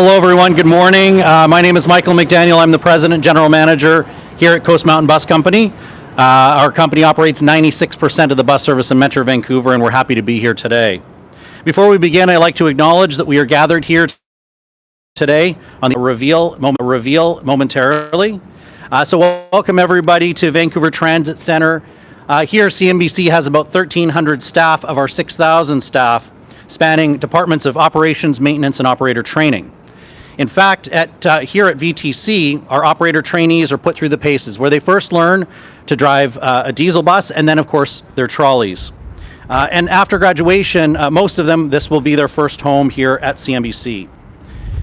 Hello everyone, good morning. My name is Michael McDaniel. I'm the President and General Manager here at Coast Mountain Bus Company. Our company operates 96% of the bus service in Metro Vancouver, and we're happy to be here today. Before we begin, I'd like to acknowledge that we are gathered here today on the reveal momentarily. So welcome everybody to Vancouver Transit Centre. Here CMBC has about 1,300 staff of our 6,000 staff, spanning departments of operations, maintenance, and operator training. In fact, here at VTC, our operator trainees are put through the paces where they first learn to drive a diesel bus and then, of course, their trolleys. And after graduation, most of them, this will be their first home here at CMBC.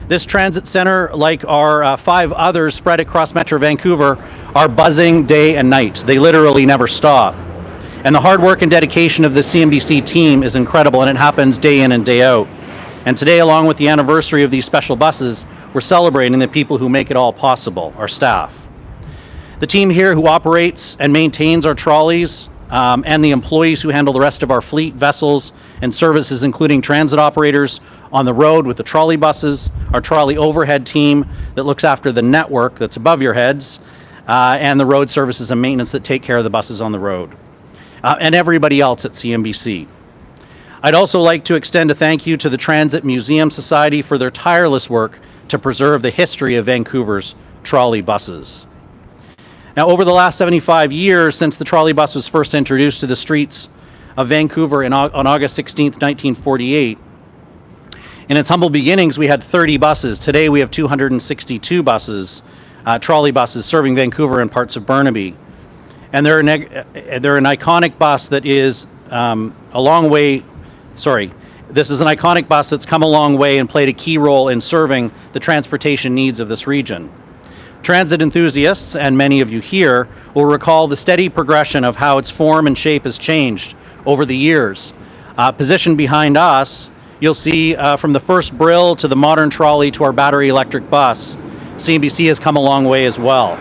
This transit center, like our 5 others spread across Metro Vancouver, are buzzing day and night. They literally never stop. And the hard work and dedication of the CMBC team is incredible, and it happens day in and day out. And today, along with the anniversary of these special buses, we're celebrating the people who make it all possible, our staff. The team here who operates and maintains our trolleys, and the employees who handle the rest of our fleet, vessels, and services, including transit operators on the road with the trolley buses, our trolley overhead team that looks after the network that's above your heads, and the road services and maintenance that take care of the buses on the road, and everybody else at CMBC. I'd also like to extend a thank you to the Transit Museum Society for their tireless work to preserve the history of Vancouver's trolley buses. Now, over the last 75 years since the trolley bus was first introduced to the streets of Vancouver on August 16th, 1948, in its humble beginnings, we had 30 buses. Today, we have 262 buses, trolley buses serving Vancouver and parts of Burnaby. And they're an iconic bus that is this is an iconic bus that's come a long way and played a key role in serving the transportation needs of this region. Transit enthusiasts, and many of you here, will recall the steady progression of how its form and shape has changed over the years. Positioned behind us, you'll see from the first Brill to the modern trolley to our battery electric bus, CMBC has come a long way as well.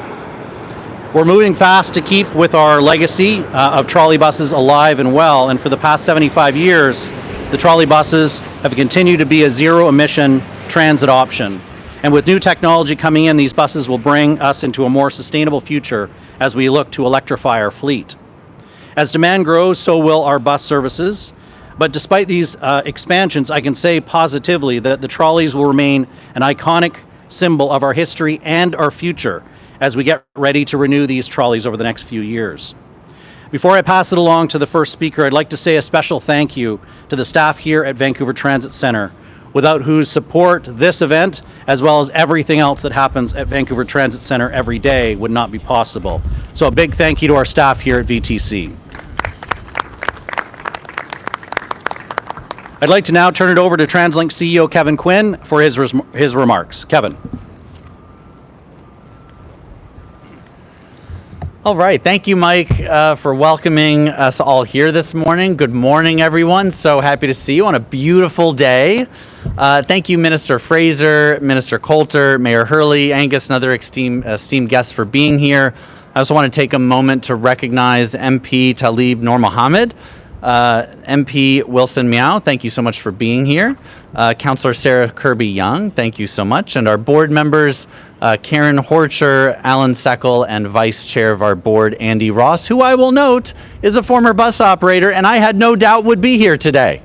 We're moving fast to keep with our legacy of trolley buses alive and well, and for the past 75 years, the trolley buses have continued to be a zero-emission transit option. And with new technology coming in, these buses will bring us into a more sustainable future as we look to electrify our fleet. As demand grows, so will our bus services. But despite these expansions, I can say positively that the trolleys will remain an iconic symbol of our history and our future as we get ready to renew these trolleys over the next few years. Before I pass it along to the first speaker, I'd like to say a special thank you to the staff here at Vancouver Transit Centre, without whose support this event, as well as everything else that happens at Vancouver Transit Centre every day, would not be possible. So a big thank you to our staff here at VTC. I'd like to now turn it over to TransLink CEO Kevin Quinn for his remarks. Kevin. All right, thank you, Mike, for welcoming us all here this morning. Good morning, everyone. So happy to see you on a beautiful day. Thank you, Minister Fraser, Minister Coulter, Mayor Hurley, Angus, and other esteemed guests for being here. I also want to take a moment to recognize MP Talib Noor Mohammed, MP Wilson Miao, thank you so much for being here. Councillor Sarah Kirby-Young, thank you so much. And our board members, Karen Horcher, Alan Seckel, and Vice Chair of our board, Andy Ross, who I will note is a former bus operator and I had no doubt would be here today.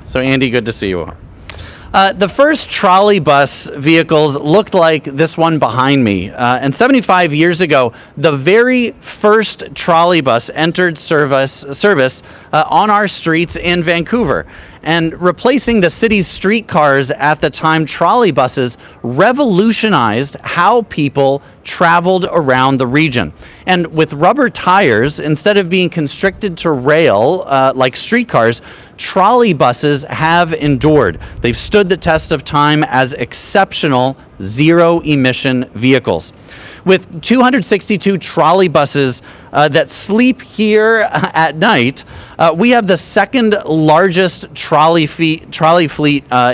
So Andy, good to see you. The first trolley bus vehicles looked like this one behind me. And 75 years ago, the very first trolley bus entered service on our streets in Vancouver. And replacing the city's streetcars at the time, trolley buses revolutionized how people traveled around the region. And with rubber tires, instead of being constricted to rail like streetcars, trolley buses have endured. They've stood the test of time as exceptional zero-emission vehicles. With 262 trolley buses that sleep here at night, we have the second largest trolley fleet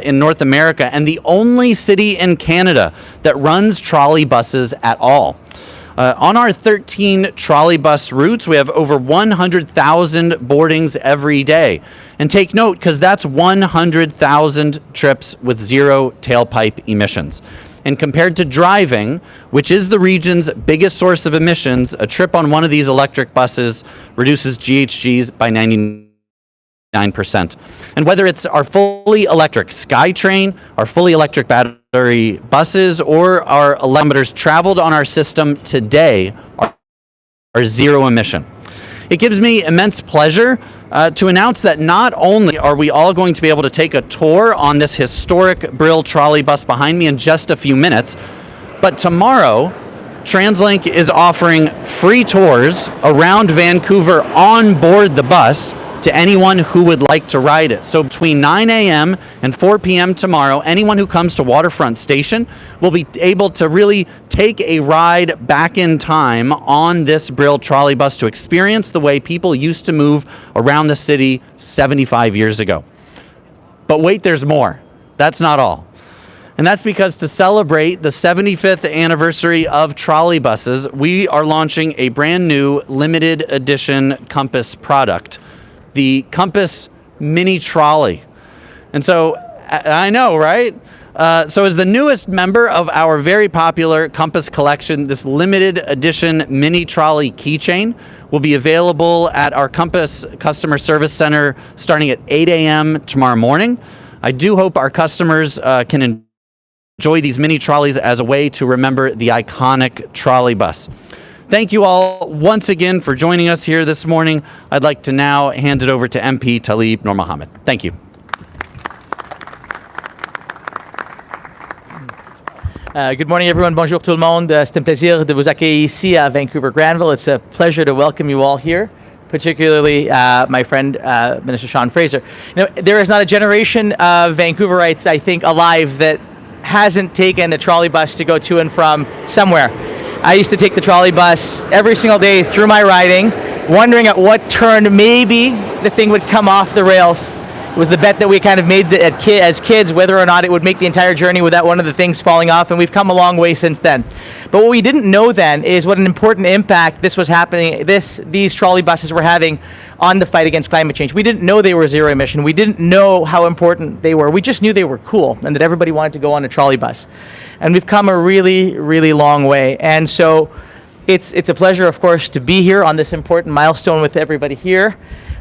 in North America and the only city in Canada that runs trolley buses at all. On our 13 trolley bus routes, we have over 100,000 boardings every day. And take note, because that's 100,000 trips with zero tailpipe emissions. And compared to driving, which is the region's biggest source of emissions, a trip on one of these electric buses reduces GHGs by 99%. And whether it's our fully electric SkyTrain, our fully electric battery buses, or our kilometers traveled on our system today are zero emission. It gives me immense pleasure to announce that not only are we all going to be able to take a tour on this historic Brill trolley bus behind me in just a few minutes, but tomorrow, TransLink is offering free tours around Vancouver on board the bus to anyone who would like to ride it. So between 9 a.m. and 4 p.m. tomorrow, anyone who comes to Waterfront Station will be able to really take a ride back in time on this Brill trolley bus to experience the way people used to move around the city 75 years ago. But wait, there's more. That's not all. And that's because to celebrate the 75th anniversary of trolley buses, we are launching a brand new limited edition Compass product, the Compass Mini Trolley. And so, I know, right? So as the newest member of our very popular Compass collection, this limited edition Mini Trolley keychain will be available at our Compass Customer Service Center starting at 8 a.m. tomorrow morning. I do hope our customers can enjoy these mini trolleys as a way to remember the iconic trolley bus. Thank you all once again for joining us here this morning. I'd like to now hand it over to MP Talib Noor Mohammed. Thank you. Good morning, everyone. Bonjour tout le monde. C'est un plaisir de vous accueillir ici à Vancouver Granville. It's a pleasure to welcome you all here, particularly my friend, Minister Sean Fraser. You know, there is not a generation of Vancouverites, I think, alive that hasn't taken a trolley bus to go to and from somewhere. I used to take the trolley bus every single day through my riding, wondering at what turn maybe the thing would come off the rails. It was the bet that we kind of made as kids, whether or not it would make the entire journey without one of the things falling off, and we've come a long way since then. But what we didn't know then is what an important impact this was happening, these trolley buses were having on the fight against climate change. We didn't know they were zero emission. We didn't know how important they were. We just knew they were cool and that everybody wanted to go on a trolley bus. And we've come a really, really long way. And so it's a pleasure, of course, to be here on this important milestone with everybody here.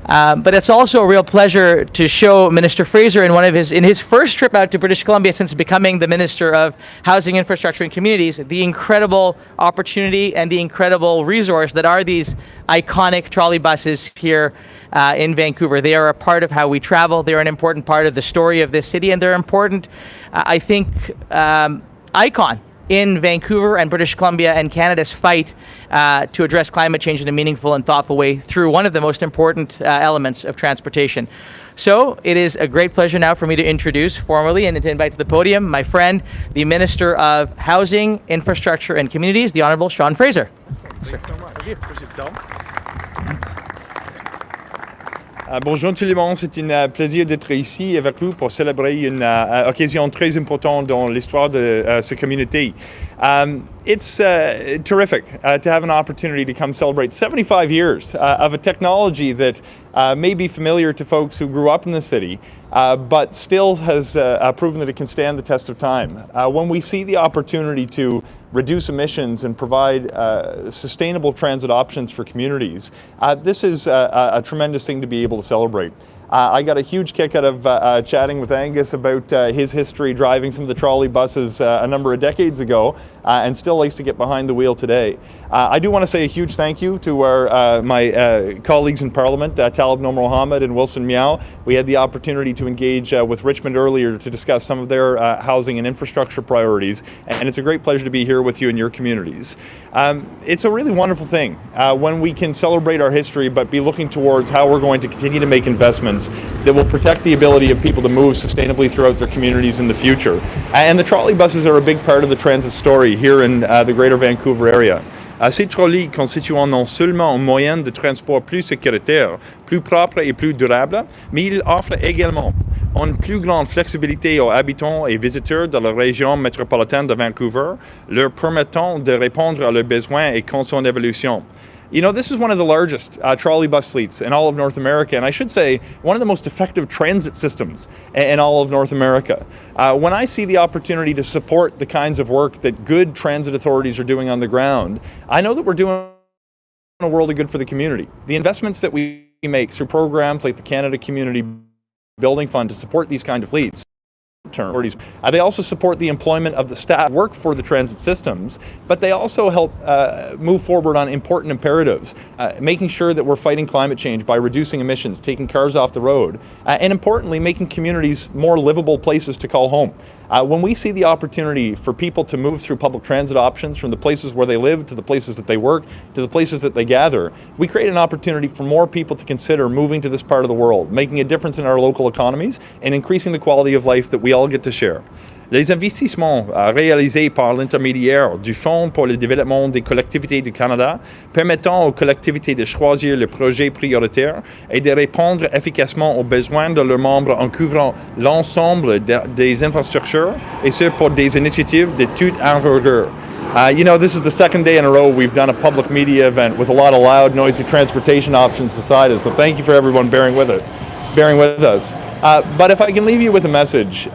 But it's also a real pleasure to show Minister Fraser in his first trip out to British Columbia since becoming the Minister of Housing, Infrastructure and Communities, the incredible opportunity and the incredible resource that are these iconic trolley buses here in Vancouver. They are a part of how we travel. They're an important part of the story of this city, and they're important, I think, icon in Vancouver and British Columbia and Canada's fight to address climate change in a meaningful and thoughtful way through one of the most important elements of transportation. So it is a great pleasure now for me to introduce formally and to invite to the podium my friend, the Minister of Housing, Infrastructure and Communities, the Honourable Sean Fraser. Thanks so much. Thank you. Appreciate it, Tom. Bonjour tout le monde, c'est un plaisir d'être ici avec vous pour célébrer une occasion très importante dans l'histoire de cette communauté. It's terrific to have an opportunity to come celebrate 75 years of a technology that may be familiar to folks who grew up in the city, but still has proven that it can stand the test of time. When we see the opportunity to reduce emissions and provide sustainable transit options for communities, this is a tremendous thing to be able to celebrate. I got a huge kick out of chatting with Angus about his history driving some of the trolley buses a number of decades ago, and still likes to get behind the wheel today. I do want to say a huge thank you to my colleagues in Parliament, Talib Noor Mohammed and Wilson Miao. We had the opportunity to engage with Richmond earlier to discuss some of their housing and infrastructure priorities, and it's a great pleasure to be here with you in your communities. It's a really wonderful thing when we can celebrate our history but be looking towards how we're going to continue to make investments that will protect the ability of people to move sustainably throughout their communities in the future. And the trolley buses are a big part of the transit story here in the Greater Vancouver area. Ces trolleys constituant non seulement un moyen de transport plus sécuritaire, plus propre et plus durable, mais ils offrent également une plus grande flexibilité aux habitants et visiteurs de la région métropolitaine de Vancouver, leur permettant de répondre à leurs besoins et à son évolution. You know, this is one of the largest trolley bus fleets in all of North America, and I should say, one of the most effective transit systems in all of North America. When I see the opportunity to support the kinds of work that good transit authorities are doing on the ground, I know that we're doing a world of good for the community. The investments that we make through programs like the Canada Community Building Fund to support these kind of fleets, they also support the employment of the staff work for the transit systems, but they also help move forward on important imperatives, making sure that we're fighting climate change by reducing emissions, taking cars off the road, and importantly, making communities more livable places to call home. When we see the opportunity for people to move through public transit options from the places where they live to the places that they work to the places that they gather, we create an opportunity for more people to consider moving to this part of the world, making a difference in our local economies and increasing the quality of life that we all get to share. Les investissements réalisés par l'intermédiaire du Fonds pour le développement des collectivités du Canada permettant aux collectivités de choisir le projet prioritaire et de répondre efficacement aux besoins de leurs membres en couvrant l'ensemble des infrastructures, et ce pour des initiatives de toute envergure. You know, this is the second day in a row we've done a public media event with a lot of loud, noisy transportation options beside us, so thank you for everyone bearing with us. But if I can leave you with a message,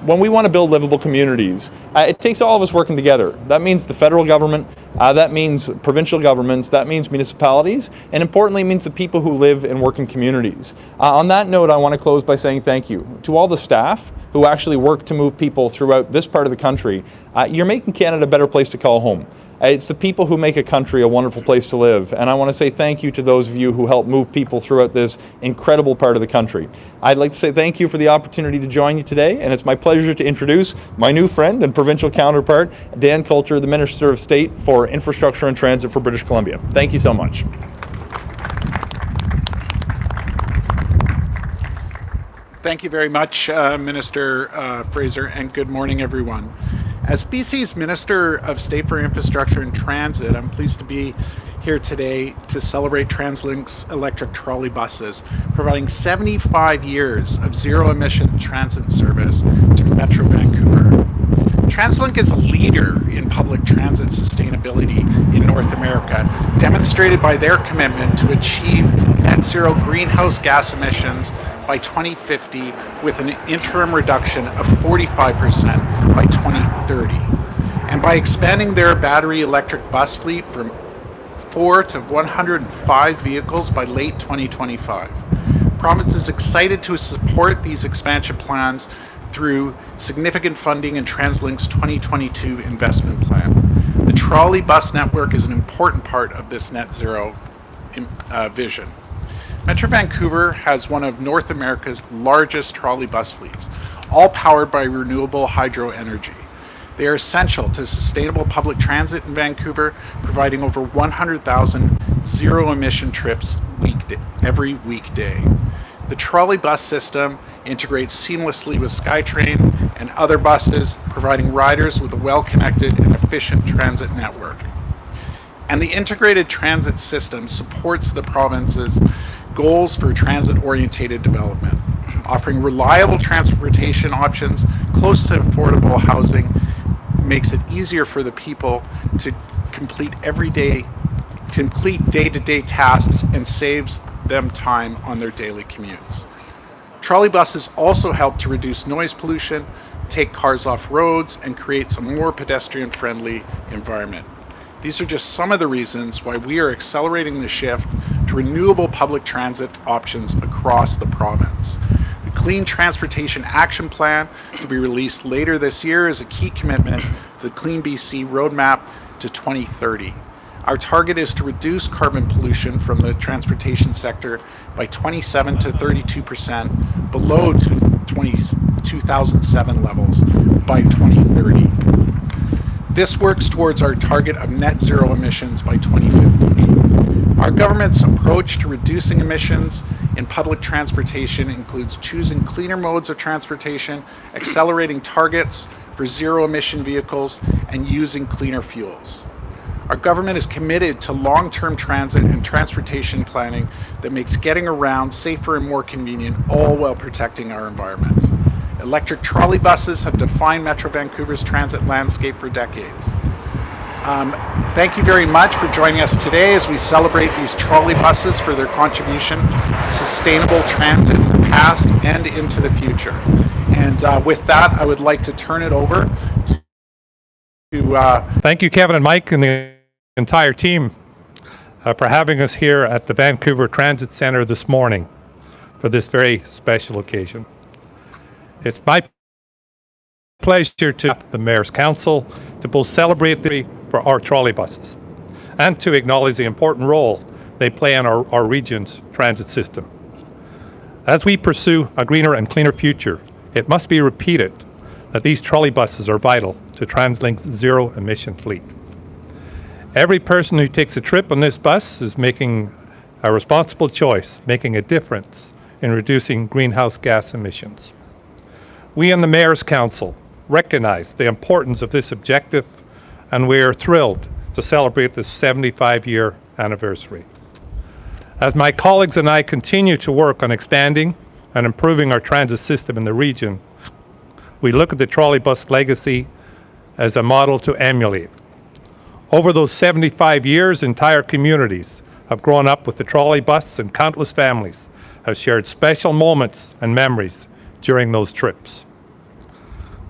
when we want to build livable communities, it takes all of us working together. That means the federal government, that means provincial governments, that means municipalities, and importantly it means the people who live and work in communities. On that note, I want to close by saying thank you to all the staff who actually work to move people throughout this part of the country. You're making Canada a better place to call home. It's the people who make a country a wonderful place to live, and I want to say thank you to those of you who help move people throughout this incredible part of the country. I'd like to say thank you for the opportunity to join you today, and it's my pleasure to introduce my new friend and provincial counterpart, Dan Coulter, the Minister of State for Infrastructure and Transit for British Columbia. Thank you so much. Thank you very much, Minister Fraser, and good morning, everyone. As BC's Minister of State for Infrastructure and Transit, I'm pleased to be here today to celebrate TransLink's electric trolley buses, providing 75 years of zero-emission transit service to Metro Vancouver. TransLink is a leader in public transit sustainability in North America, demonstrated by their commitment to achieve net zero greenhouse gas emissions by 2050 with an interim reduction of 45% by 2030. And by expanding their battery electric bus fleet from 4 to 105 vehicles by late 2025. Province is excited to support these expansion plans through significant funding in TransLink's 2022 investment plan. The trolley bus network is an important part of this net zero vision. Metro Vancouver has one of North America's largest trolley bus fleets, all powered by renewable hydro energy. They are essential to sustainable public transit in Vancouver, providing over 100,000 zero-emission trips every weekday. The trolley bus system integrates seamlessly with SkyTrain and other buses, providing riders with a well-connected and efficient transit network. And the integrated transit system supports the province's goals for transit-oriented development, offering reliable transportation options close to affordable housing, makes it easier for the people to complete day-to-day tasks and saves them time on their daily commutes. Trolley buses also help to reduce noise pollution, take cars off roads, and create a more pedestrian-friendly environment. These are just some of the reasons why we are accelerating the shift to renewable public transit options across the province. The Clean Transportation Action Plan, to be released later this year, is a key commitment to the Clean BC Roadmap to 2030. Our target is to reduce carbon pollution from the transportation sector by 27 to 32% below 2007 levels by 2030. This works towards our target of net zero emissions by 2050. Our government's approach to reducing emissions in public transportation includes choosing cleaner modes of transportation, accelerating targets for zero emission vehicles, and using cleaner fuels. Our government is committed to long-term transit and transportation planning that makes getting around safer and more convenient, all while protecting our environment. Electric trolley buses have defined Metro Vancouver's transit landscape for decades. Thank you very much for joining us today as we celebrate these trolley buses for their contribution to sustainable transit in the past and into the future. And with that, I would like to turn it over to Thank you, Kevin and Mike and the entire team for having us here at the Vancouver Transit Centre this morning for this very special occasion. It's my pleasure to the Mayor's Council to both celebrate for our trolley buses and to acknowledge the important role they play in our region's transit system. As we pursue a greener and cleaner future, it must be repeated that these trolley buses are vital to TransLink's zero-emission fleet. Every person who takes a trip on this bus is making a responsible choice, making a difference in reducing greenhouse gas emissions. We in the Mayor's Council recognize the importance of this objective, and we are thrilled to celebrate this 75-year anniversary. As my colleagues and I continue to work on expanding and improving our transit system in the region, we look at the trolley bus legacy as a model to emulate. Over those 75 years, entire communities have grown up with the trolley bus, and countless families have shared special moments and memories during those trips.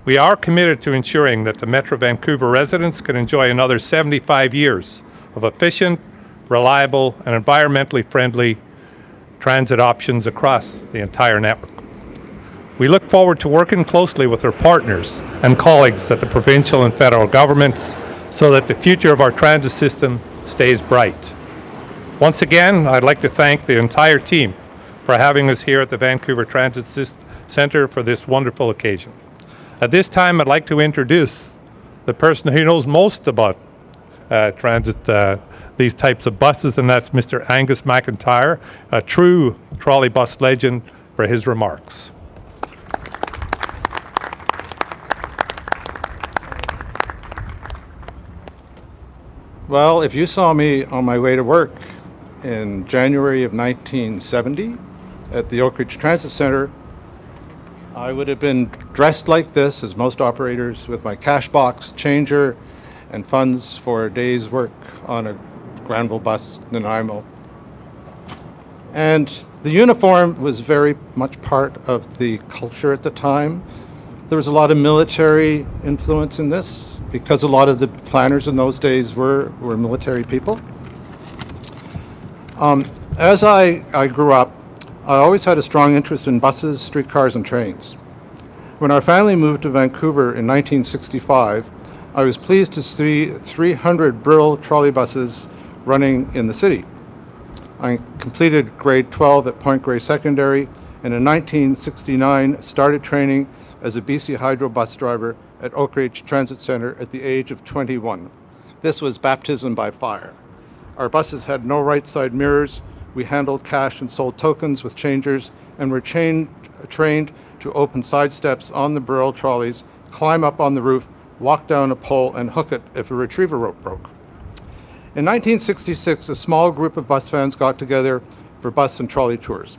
We are committed to ensuring that the Metro Vancouver residents can enjoy another 75 years of efficient, reliable, and environmentally friendly transit options across the entire network. We look forward to working closely with our partners and colleagues at the provincial and federal governments so that the future of our transit system stays bright. Once again, I'd like to thank the entire team for having us here at the Vancouver Transit Centre for this wonderful occasion. At this time, I'd like to introduce the person who knows most about transit, these types of buses, and that's Mr. Angus McIntyre, a true trolley bus legend, for his remarks. Well, if you saw me on my way to work in January of 1970 at the Oak Ridge Transit Centre, I would have been dressed like this, as most operators, with my cash box, changer, and funds for a day's work on a Granville bus, Nanaimo. And the uniform was very much part of the culture at the time. There was a lot of military influence in this, because a lot of the planners in those days were military people. As I grew up, I always had a strong interest in buses, streetcars, and trains. When our family moved to Vancouver in 1965, I was pleased to see 300 Brill trolley buses running in the city. I completed grade 12 at Point Grey Secondary, and in 1969 started training as a BC Hydro bus driver at Oak Ridge Transit Centre at the age of 21. This was baptism by fire. Our buses had no right side mirrors. We handled cash and sold tokens with changers, and were trained to open side steps on the Brill trolleys, climb up on the roof, walk down a pole, and hook it if a retriever rope broke. In 1966, a small group of bus fans got together for bus and trolley tours.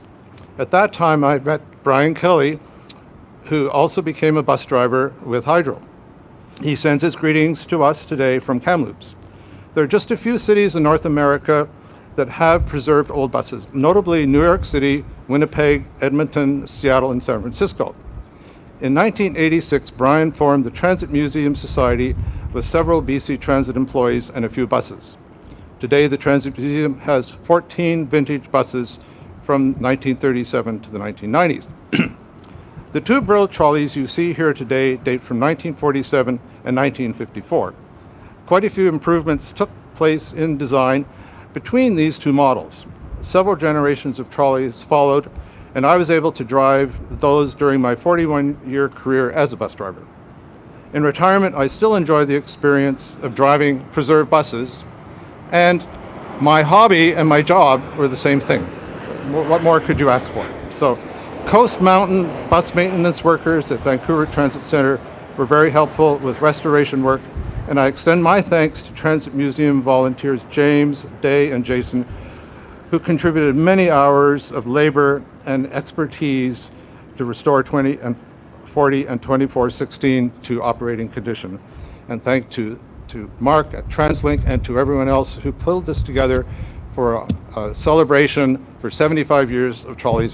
At that time, I met Brian Kelly, who also became a bus driver with Hydro. He sends his greetings to us today from Kamloops. There are just a few cities in North America that have preserved old buses, notably New York City, Winnipeg, Edmonton, Seattle, and San Francisco. In 1986, Brian formed the Transit Museum Society with several BC Transit employees and a few buses. Today, the Transit Museum has 14 vintage buses from 1937 to the 1990s. The two Brill trolleys you see here today date from 1947 and 1954. Quite a few improvements took place in design between these two models. Several generations of trolleys followed, and I was able to drive those during my 41-year career as a bus driver. In retirement, I still enjoy the experience of driving preserved buses, and my hobby and my job were the same thing. What more could you ask for? So, Coast Mountain bus maintenance workers at Vancouver Transit Centre were very helpful with restoration work, And I extend my thanks to Transit Museum volunteers James, Day, and Jason, who contributed many hours of labor and expertise to restore 20 and 40 and 2416 to operating condition. And thank to Mark at TransLink and to everyone else who pulled this together for a celebration for 75 years of trolleys